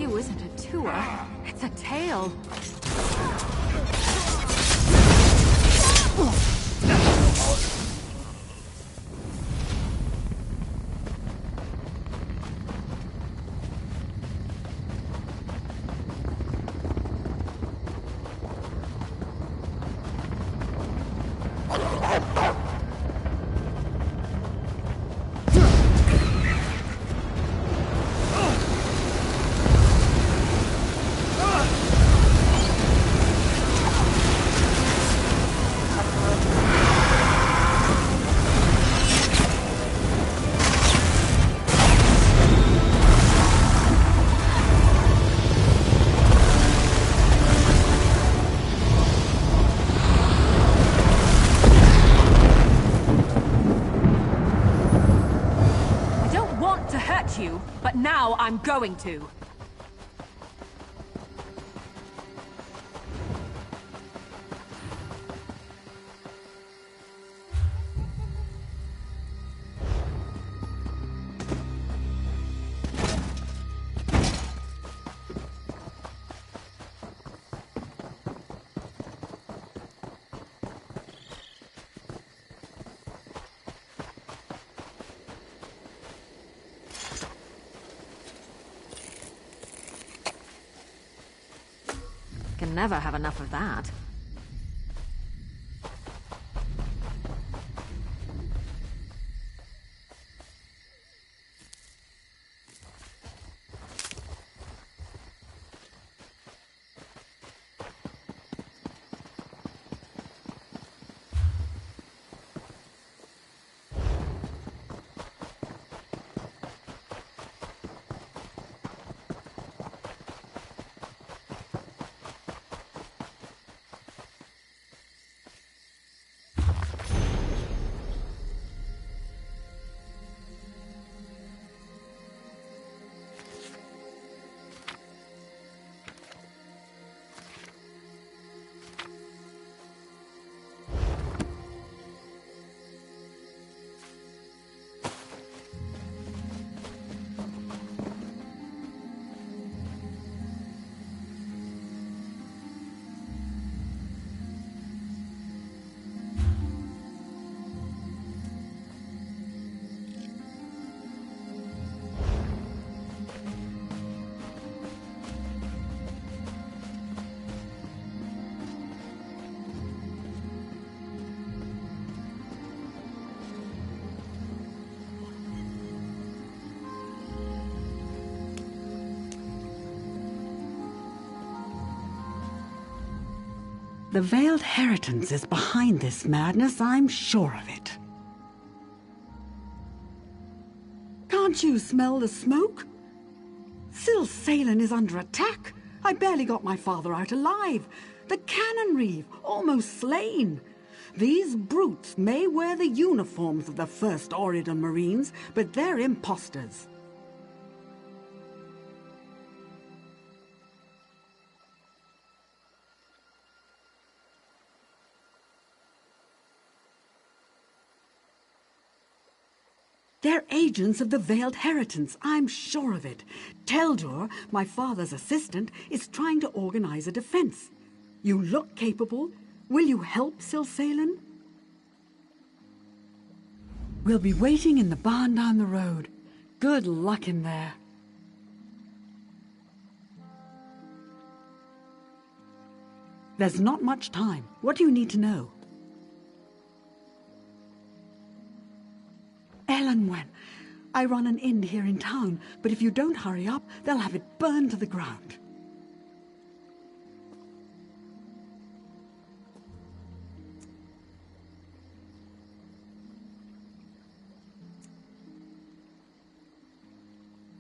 S1: Isn't a tour, it's a tale. But now I'm going to. can never have enough of that.
S18: The Veiled Heritance is behind this madness, I'm sure of it. Can't you smell the smoke? Silsalen is under attack. I barely got my father out alive. The cannon reeve, almost slain. These brutes may wear the uniforms of the First Oridan Marines, but they're imposters. They're agents of the Veiled Heritance, I'm sure of it. Teldur, my father's assistant, is trying to organize a defense. You look capable. Will you help Silsalen? We'll be waiting in the barn down the road. Good luck in there. There's not much time. What do you need to know? Elenwen, I run an inn here in town, but if you don't hurry up, they'll have it burned to the ground.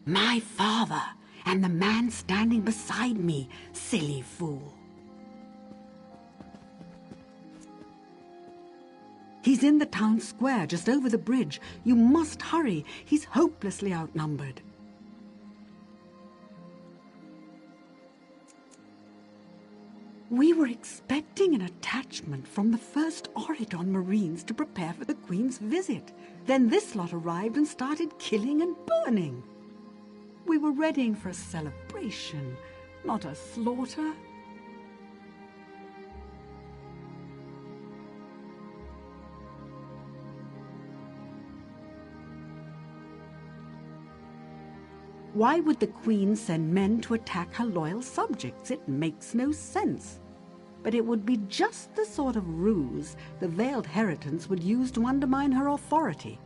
S18: My father, and the man standing beside me, silly fool. He's in the town square, just over the bridge. You must hurry. He's hopelessly outnumbered. We were expecting an attachment from the First Oridan Marines to prepare for the Queen's visit. Then this lot arrived and started killing and burning. We were readying for a celebration, not a slaughter. Why would the Queen send men to attack her loyal subjects? It makes no sense. But it would be just the sort of ruse the Veiled Heritance would use to undermine her authority.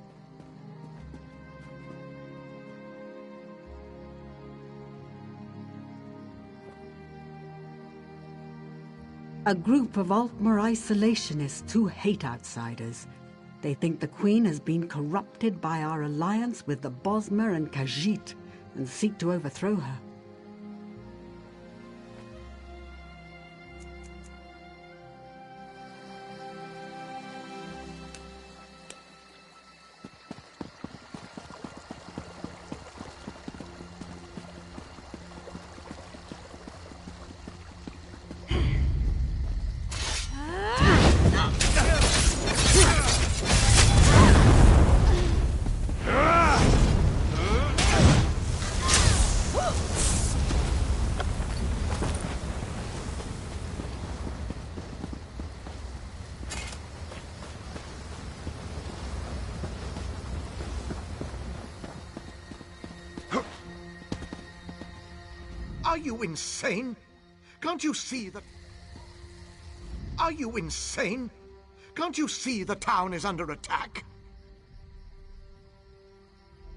S18: A group of Alkmaar isolationists who hate outsiders. They think the Queen has been corrupted by our alliance with the Bosmer and Khajiit, and seek to overthrow her.
S4: Are you insane? Can't you see that... Are you insane? Can't you see the town is under attack?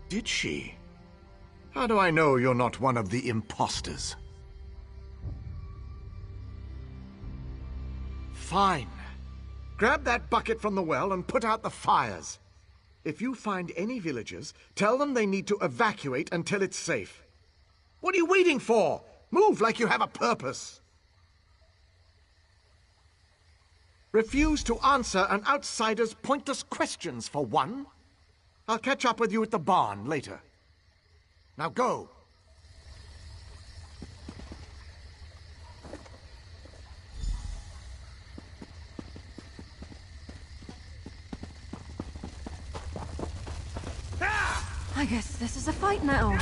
S4: Did she? How do I know you're not one of the imposters? Fine. Grab that bucket from the well and put out the fires. If you find any villagers, tell them they need to evacuate until it's safe. What are you waiting for? Move like you have a purpose. Refuse to answer an outsider's pointless questions, for one. I'll catch up with you at the barn later. Now go.
S1: I guess this is a fight now.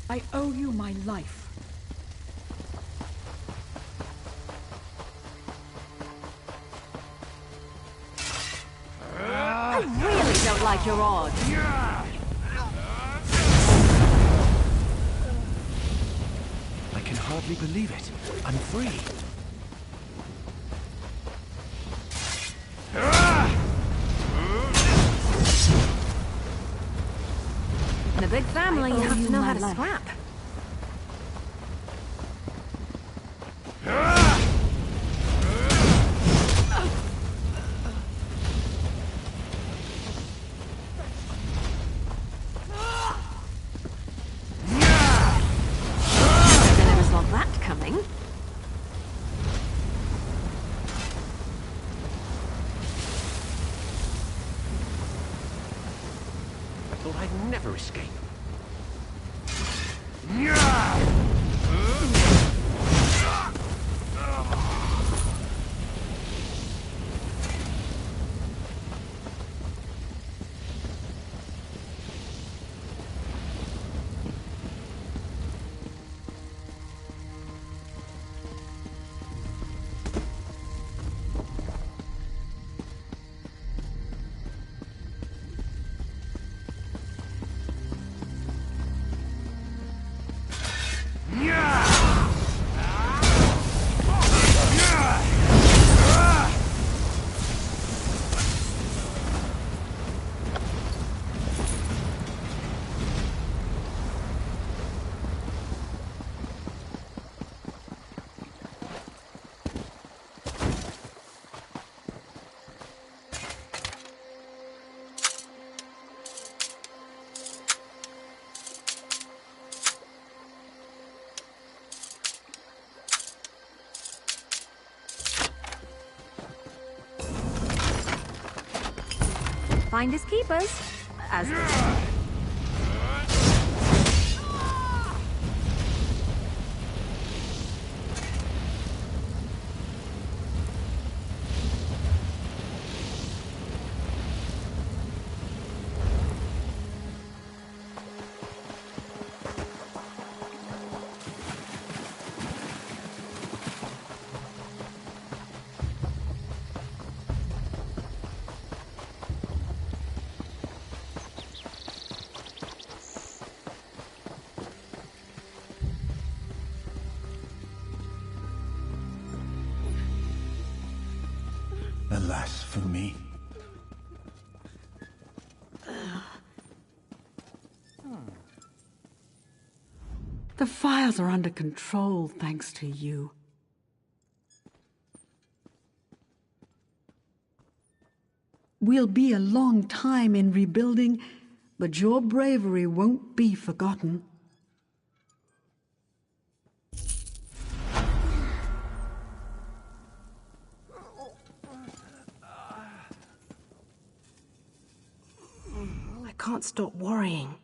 S18: I owe you my life.
S1: I really don't like your odds.
S9: I can hardly believe it. I'm free.
S1: In a big family, you have to know how to scrap. I never saw that coming.
S13: I thought I'd never escape.
S1: Finders keepers, as they say.
S9: Alas for me.
S18: The fires are under control thanks to you. We'll be a long time in rebuilding, but your bravery won't be forgotten.
S8: I can't stop worrying.